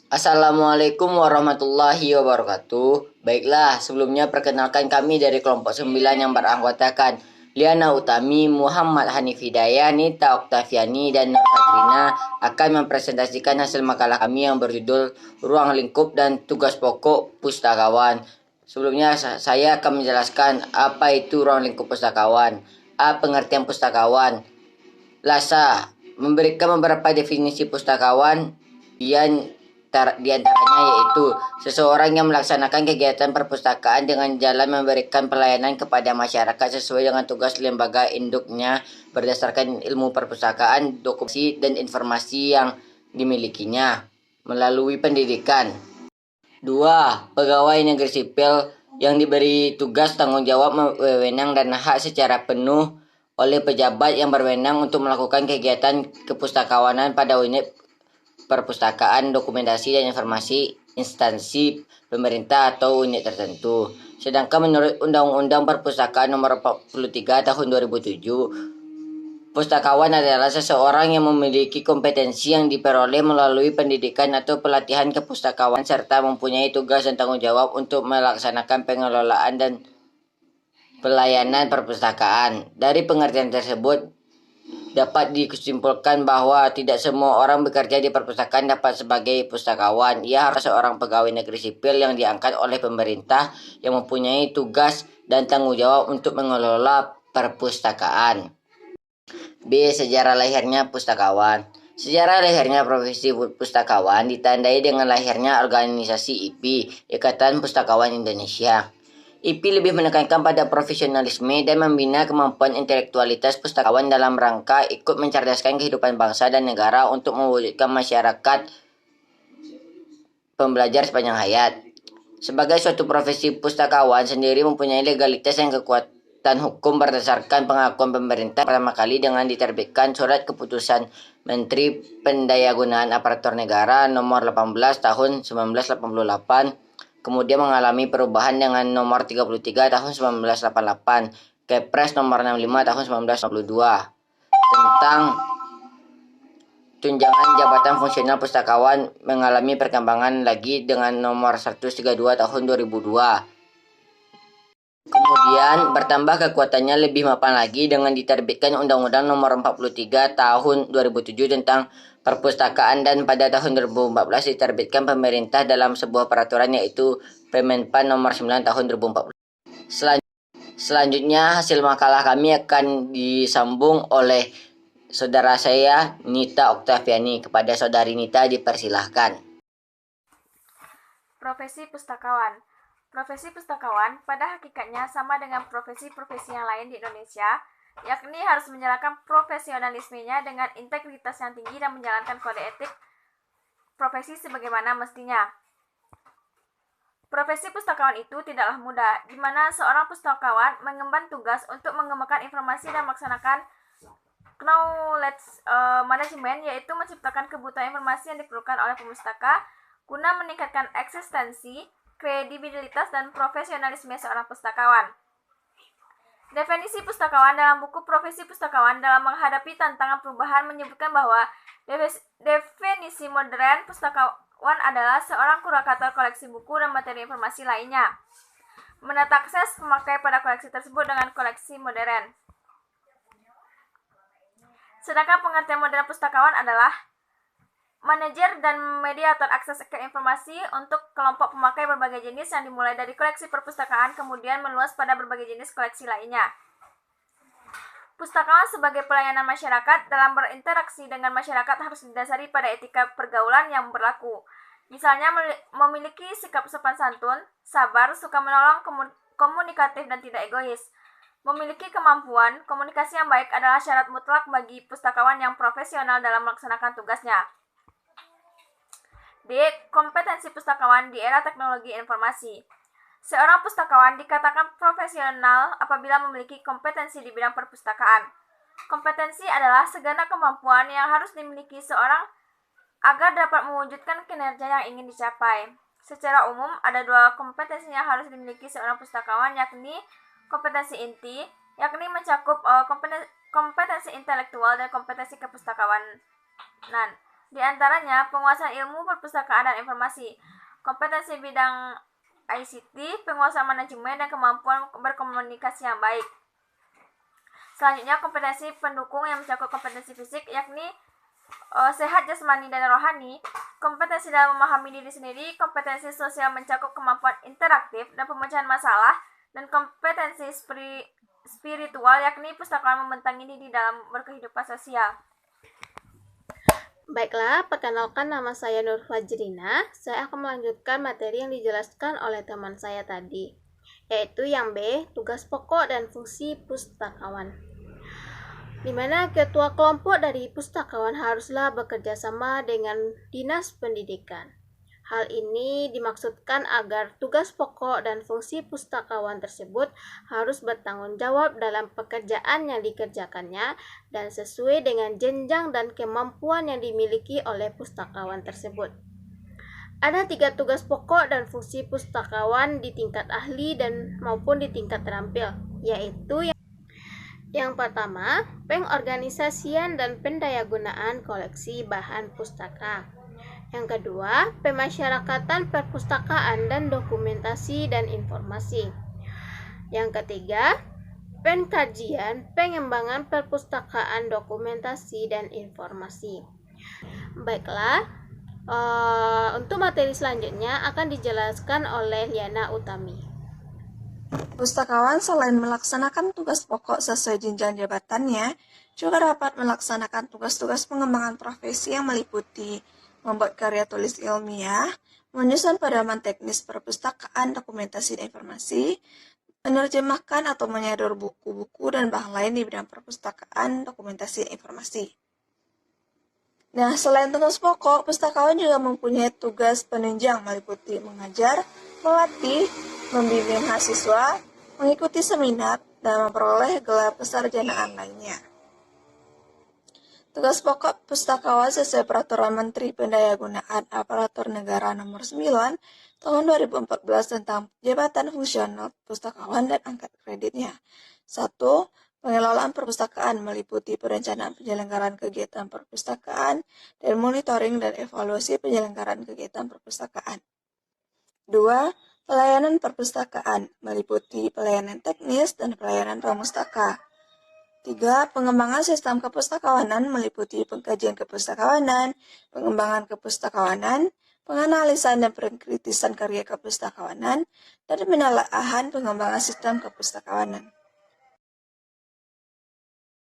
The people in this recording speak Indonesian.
Assalamualaikum warahmatullahi wabarakatuh. Baiklah, sebelumnya perkenalkan kami dari kelompok 9 yang beranggotakan Liana Utami, Muhammad Hanif Hidayah, Nita Oktaviani, dan Nur Fadrina akan mempresentasikan hasil makalah kami yang berjudul Ruang Lingkup dan Tugas Pokok Pustakawan. Sebelumnya saya akan menjelaskan apa itu ruang lingkup pustakawan. A. Pengertian pustakawan. Lasa memberikan beberapa definisi pustakawan yang di antaranya yaitu seseorang yang melaksanakan kegiatan perpustakaan dengan jalan memberikan pelayanan kepada masyarakat sesuai dengan tugas lembaga induknya berdasarkan ilmu perpustakaan, dokumentasi, dan informasi yang dimilikinya melalui pendidikan. 2. Pegawai negeri sipil yang diberi tugas, tanggung jawab, wewenang, dan hak secara penuh oleh pejabat yang berwenang untuk melakukan kegiatan kepustakawanan pada unit perpustakaan, dokumentasi, dan informasi instansi pemerintah atau unit tertentu. Sedangkan menurut Undang-Undang Perpustakaan Nomor 43 Tahun 2007, pustakawan adalah seseorang yang memiliki kompetensi yang diperoleh melalui pendidikan atau pelatihan kepustakawan serta mempunyai tugas dan tanggung jawab untuk melaksanakan pengelolaan dan pelayanan perpustakaan. Dari pengertian tersebut, dapat disimpulkan bahwa tidak semua orang bekerja di perpustakaan dapat sebagai pustakawan. Ia harus seorang pegawai negeri sipil yang diangkat oleh pemerintah yang mempunyai tugas dan tanggung jawab untuk mengelola perpustakaan. B. Sejarah lahirnya pustakawan. Sejarah lahirnya profesi pustakawan ditandai dengan lahirnya organisasi IPI, Ikatan Pustakawan Indonesia. IPI lebih menekankan pada profesionalisme dan membina kemampuan intelektualitas pustakawan dalam rangka ikut mencerdaskan kehidupan bangsa dan negara untuk mewujudkan masyarakat pembelajar sepanjang hayat. Sebagai suatu profesi, pustakawan sendiri mempunyai legalitas dan kekuatan hukum berdasarkan pengakuan pemerintah pertama kali dengan diterbitkan Surat Keputusan Menteri Pendayagunaan Aparatur Negara Nomor 18 Tahun 1988, kemudian mengalami perubahan dengan Nomor 33 Tahun 1988, Kepres Nomor 65 Tahun 1992 tentang tunjangan jabatan fungsional pustakawan, mengalami perkembangan lagi dengan Nomor 132 Tahun 2002. Kemudian bertambah kekuatannya lebih mapan lagi dengan diterbitkan Undang-Undang Nomor 43 Tahun 2007 tentang perpustakaan, dan pada tahun 2014 diterbitkan pemerintah dalam sebuah peraturan yaitu Permenpan Nomor 9 Tahun 2014. Selanjutnya hasil makalah kami akan disambung oleh saudara saya Nita Oktaviani. Kepada saudari Nita dipersilahkan. Profesi pustakawan. Profesi pustakawan pada hakikatnya sama dengan profesi-profesi yang lain di Indonesia, yakni harus menjalankan profesionalismenya dengan integritas yang tinggi dan menjalankan kode etik profesi sebagaimana mestinya. Profesi pustakawan itu tidaklah mudah, di mana seorang pustakawan mengemban tugas untuk mengembangkan informasi dan melaksanakan knowledge management, yaitu menciptakan kebutuhan informasi yang diperlukan oleh pemustaka guna meningkatkan eksistensi, kredibilitas, dan profesionalisme seorang pustakawan. Definisi pustakawan dalam buku Profesi Pustakawan dalam Menghadapi Tantangan Perubahan menyebutkan bahwa definisi modern pustakawan adalah seorang kurator koleksi buku dan materi informasi lainnya, menata akses pemakai pada koleksi tersebut dengan koleksi modern. Sedangkan pengertian modern pustakawan adalah manajer dan mediator akses ke informasi untuk kelompok pemakai berbagai jenis yang dimulai dari koleksi perpustakaan kemudian meluas pada berbagai jenis koleksi lainnya. Pustakawan sebagai pelayanan masyarakat dalam berinteraksi dengan masyarakat harus didasari pada etika pergaulan yang berlaku. Misalnya memiliki sikap sopan santun, sabar, suka menolong, komunikatif, dan tidak egois. Memiliki kemampuan komunikasi yang baik adalah syarat mutlak bagi pustakawan yang profesional dalam melaksanakan tugasnya. D. Kompetensi pustakawan di era teknologi informasi. Seorang pustakawan dikatakan profesional apabila memiliki kompetensi di bidang perpustakaan. Kompetensi adalah segenap kemampuan yang harus dimiliki seorang agar dapat mewujudkan kinerja yang ingin dicapai. Secara umum, ada dua kompetensi yang harus dimiliki seorang pustakawan, yakni kompetensi inti, yakni mencakup kompetensi intelektual dan kompetensi kepustakawanan. Di antaranya penguasaan ilmu perpustakaan dan informasi, kompetensi bidang ICT, penguasaan manajemen, dan kemampuan berkomunikasi yang baik. Selanjutnya, kompetensi pendukung yang mencakup kompetensi fisik, yakni sehat jasmani dan rohani, kompetensi dalam memahami diri sendiri, kompetensi sosial mencakup kemampuan interaktif dan pemecahan masalah, dan kompetensi spiritual, yakni pustakawan membentangi diri dalam berkehidupan sosial. Baiklah, perkenalkan nama saya Nur Fajrina. Saya akan melanjutkan materi yang dijelaskan oleh teman saya tadi, yaitu yang B, tugas pokok dan fungsi pustakawan. Di mana ketua kelompok dari pustakawan haruslah bekerja sama dengan Dinas Pendidikan. Hal ini dimaksudkan agar tugas pokok dan fungsi pustakawan tersebut harus bertanggung jawab dalam pekerjaan yang dikerjakannya dan sesuai dengan jenjang dan kemampuan yang dimiliki oleh pustakawan tersebut. Ada 3 tugas pokok dan fungsi pustakawan di tingkat ahli dan maupun di tingkat terampil, yaitu yang pertama, pengorganisasian dan pendayagunaan koleksi bahan pustaka. Yang kedua, pemasyarakatan perpustakaan dan dokumentasi dan informasi. Yang ketiga, pengkajian, pengembangan perpustakaan, dokumentasi, dan informasi. Baiklah, untuk materi selanjutnya akan dijelaskan oleh Liana Utami. Pustakawan selain melaksanakan tugas pokok sesuai jenjang jabatannya, juga dapat melaksanakan tugas-tugas pengembangan profesi yang meliputi membuat karya tulis ilmiah, menyusun pedoman teknis perpustakaan, dokumentasi dan informasi, menerjemahkan atau menyadur buku-buku dan bahan lain di bidang perpustakaan, dokumentasi dan informasi. Nah, selain tugas pokok, pustakawan juga mempunyai tugas penunjang meliputi mengajar, melatih, membimbing mahasiswa, mengikuti seminar, dan memperoleh gelar kesarjanaan lainnya. Tugas pokok pustakawan sesuai Peraturan Menteri Pendayagunaan Aparatur Negara Nomor 9 Tahun 2014 tentang Jabatan Fungsional Pustakawan dan angkat kreditnya. 1. Pengelolaan perpustakaan meliputi perencanaan penyelenggaraan kegiatan perpustakaan dan monitoring dan evaluasi penyelenggaraan kegiatan perpustakaan. 2. Pelayanan perpustakaan meliputi pelayanan teknis dan pelayanan pramustaka. 3. Pengembangan sistem kepustakawanan meliputi pengkajian kepustakawanan, pengembangan kepustakawanan, penganalisan dan pengkritisan karya kepustakawanan, dan penelaahan pengembangan sistem kepustakawanan.